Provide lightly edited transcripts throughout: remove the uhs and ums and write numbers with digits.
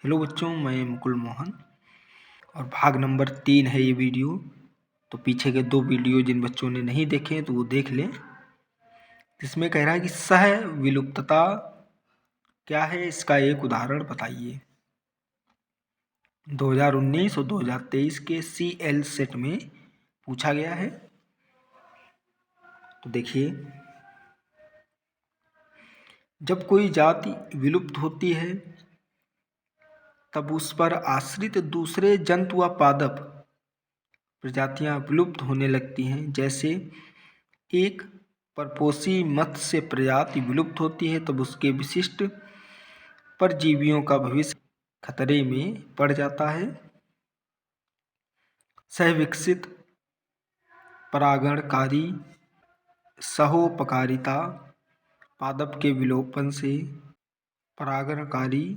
Hello बच्चों, मैं मुकुल मोहन और भाग नंबर 3 है ये वीडियो। तो पीछे के 2 वीडियो जिन बच्चों ने नहीं देखे तो वो देख लें। इसमें कह रहा है कि सह विलुप्तता क्या है, इसका एक उदाहरण बताइए। 2019 और 2023 के CL सेट में पूछा गया है। तो देखिए, जब कोई जाति विलुप्त होती है तब उस पर आश्रित दूसरे जंतु व पादप प्रजातियां विलुप्त होने लगती हैं। जैसे एक परपोषी मत्स्य प्रजाति विलुप्त होती है तब उसके विशिष्ट परजीवियों का भविष्य खतरे में पड़ जाता है। सहविकसित परागणकारी सहोपकारिता पादप के विलोपन से परागणकारी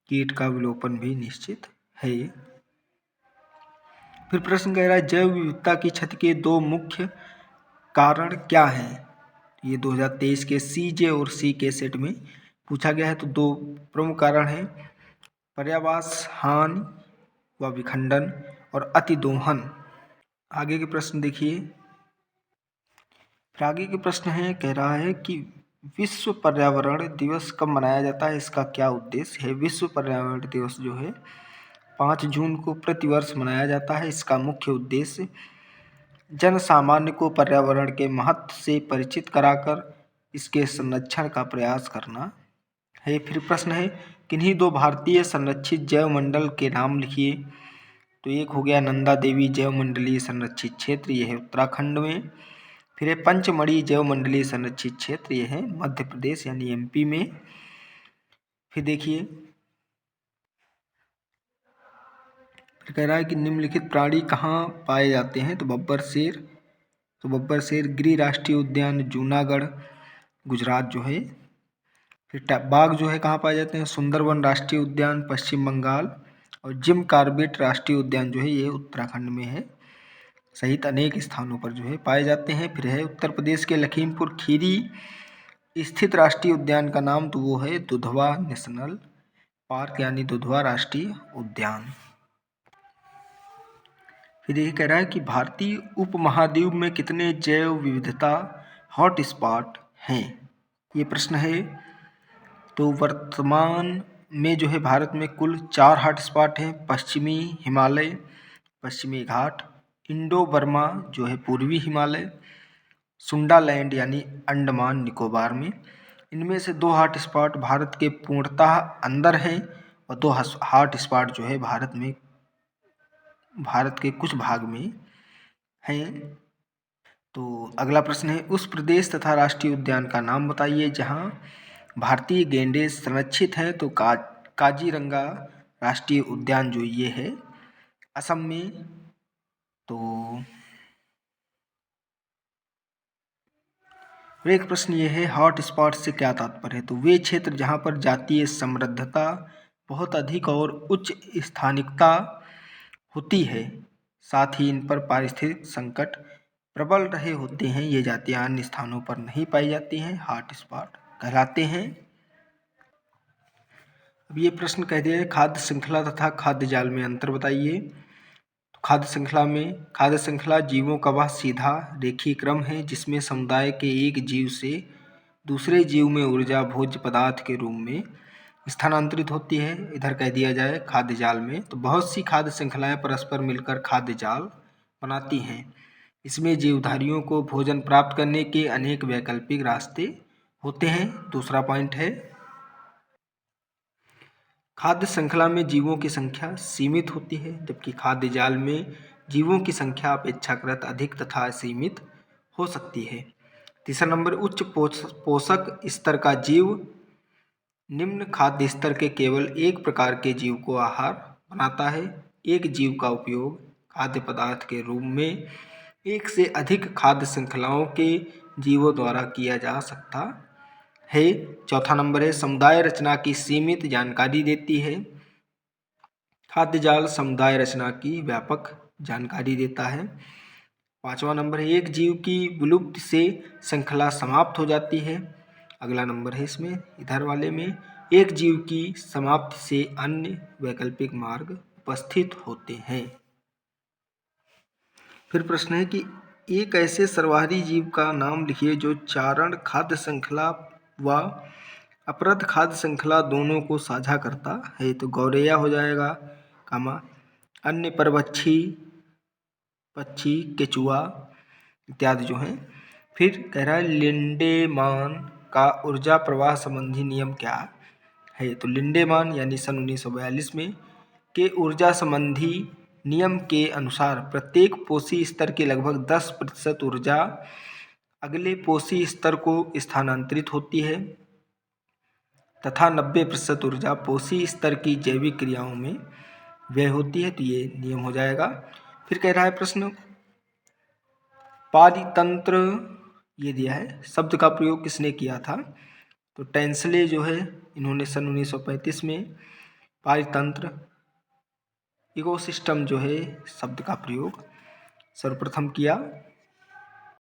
कीट का विलोपन भी निश्चित है। फिर प्रश्न कह रहा है, जैव विविधता की क्षति के 2 मुख्य कारण क्या हैं। ये 2023 के CJ और CK सेट में पूछा गया है। तो 2 प्रमुख कारण हैं, पर्यावास हानि व विखंडन और अतिदोहन। आगे के प्रश्न देखिए। फिर आगे के प्रश्न है, कह रहा है कि विश्व पर्यावरण दिवस कब मनाया जाता है, इसका क्या उद्देश्य है। विश्व पर्यावरण दिवस जो है 5 जून को प्रतिवर्ष मनाया जाता है। इसका मुख्य उद्देश्य जन सामान्य को पर्यावरण के महत्व से परिचित कराकर इसके संरक्षण का प्रयास करना है। फिर प्रश्न है, किन्हीं 2 भारतीय संरक्षित जैव मंडल के नाम लिखिए। तो एक हो गया नंदा देवी जैव मंडलीय संरक्षित क्षेत्र, यह है उत्तराखंड में। फिर है पंचमढ़ी जैव मंडलीय संरक्षित क्षेत्र, यह है मध्य प्रदेश यानी MP में। फिर देखिए, फिर कह रहा है कि निम्नलिखित प्राणी कहाँ पाए जाते हैं। तो बब्बर शेर गिरि राष्ट्रीय उद्यान जूनागढ़ गुजरात जो है। फिर बाघ जो है कहाँ पाए जाते हैं, सुंदरवन राष्ट्रीय उद्यान पश्चिम बंगाल। और जिम कॉर्बेट राष्ट्रीय उद्यान जो है ये उत्तराखंड में है, सहित अनेक स्थानों पर जो है पाए जाते हैं। फिर है उत्तर प्रदेश के लखीमपुर खीरी स्थित राष्ट्रीय उद्यान का नाम, तो वो है दुधवा नेशनल पार्क यानी दुधवा राष्ट्रीय उद्यान। फिर ये कह रहा है कि भारतीय उपमहाद्वीप में कितने जैव विविधता हॉटस्पॉट हैं, ये प्रश्न है। तो वर्तमान में जो है भारत में कुल 4 हॉटस्पॉट हैं। पश्चिमी हिमालय, पश्चिमी घाट, इंडो बर्मा जो है पूर्वी हिमालय, सुंडालैंड यानी अंडमान निकोबार में। इनमें से 2 हॉटस्पॉट भारत के पूर्णतः अंदर हैं और 2 हॉटस्पॉट जो है भारत के कुछ भाग में हैं। तो अगला प्रश्न है, उस प्रदेश तथा राष्ट्रीय उद्यान का नाम बताइए जहां भारतीय गैंडे संरक्षित हैं। तो काजीरंगा राष्ट्रीय उद्यान जो ये है असम में। तो एक प्रश्न ये है, हॉट स्पॉट से क्या तात्पर्य है। तो वे क्षेत्र जहाँ पर जातीय समृद्धता बहुत अधिक और उच्च स्थानिकता होती है, साथ ही इन पर पारिस्थितिक संकट प्रबल रहे होते हैं, ये जातियाँ अन्य स्थानों पर नहीं पाई जाती हैं, हॉट स्पॉट कहलाते हैं। अब ये प्रश्न कह दिया है, खाद्य श्रृंखला तथा खाद्य जाल में अंतर बताइए। तो खाद्य श्रृंखला जीवों का वह सीधा रेखीय क्रम है जिसमें समुदाय के एक जीव से दूसरे जीव में ऊर्जा भोज्य पदार्थ के रूप में स्थानांतरित होती है। इधर कह दिया जाए खाद्य जाल में, तो बहुत सी खाद्य श्रृंखलाएं परस्पर मिलकर खाद्य जाल बनाती हैं। इसमें जीवधारियों को भोजन प्राप्त करने के अनेक वैकल्पिक रास्ते होते हैं। दूसरा पॉइंट है, खाद्य श्रृंखला में जीवों की संख्या सीमित होती है जबकि खाद्य जाल में जीवों की संख्या अपेक्षाकृत अधिक तथा सीमित हो सकती है। तीसरा नंबर, उच्च पोषक स्तर का जीव निम्न खाद्य स्तर के केवल एक प्रकार के जीव को आहार बनाता है। एक जीव का उपयोग खाद्य पदार्थ के रूप में एक से अधिक खाद्य श्रृंखलाओं के जीवों द्वारा किया जा सकता है। चौथा नंबर है, समुदाय रचना की सीमित जानकारी देती है। खाद्य जाल समुदाय रचना की व्यापक जानकारी देता है। पांचवा नंबर है, एक जीव की विलुप्ति से श्रृंखला समाप्त हो जाती है। अगला नंबर है इसमें इधर वाले में, एक जीव की समाप्ति से अन्य वैकल्पिक मार्ग उपस्थित होते हैं। फिर प्रश्न है कि एक ऐसे सर्वाहारी जीव का नाम लिखिए जो चारण खाद्य श्रृंखला व अपरद खाद्य श्रृंखला दोनों को साझा करता है। तो गौरैया हो जाएगा, कामा अन्य परभक्षी, पक्षी, केचुआ इत्यादि जो हैं। फिर कह रहा है लिंडेमान का ऊर्जा प्रवाह संबंधी नियम क्या है। तो लिंडेमान यानी सन 1942 में के ऊर्जा संबंधी नियम के अनुसार प्रत्येक पोषी स्तर की लगभग 10% ऊर्जा अगले पोषी स्तर को स्थानांतरित होती है तथा 90% ऊर्जा पोषी स्तर की जैविक क्रियाओं में व्यय होती है। तो ये नियम हो जाएगा। फिर कह रहा है प्रश्न पारितंत्र, ये दिया है, शब्द का प्रयोग किसने किया था। तो टेंसले जो है इन्होंने सन 1935 में पारितंत्र इकोसिस्टम जो है शब्द का प्रयोग सर्वप्रथम किया।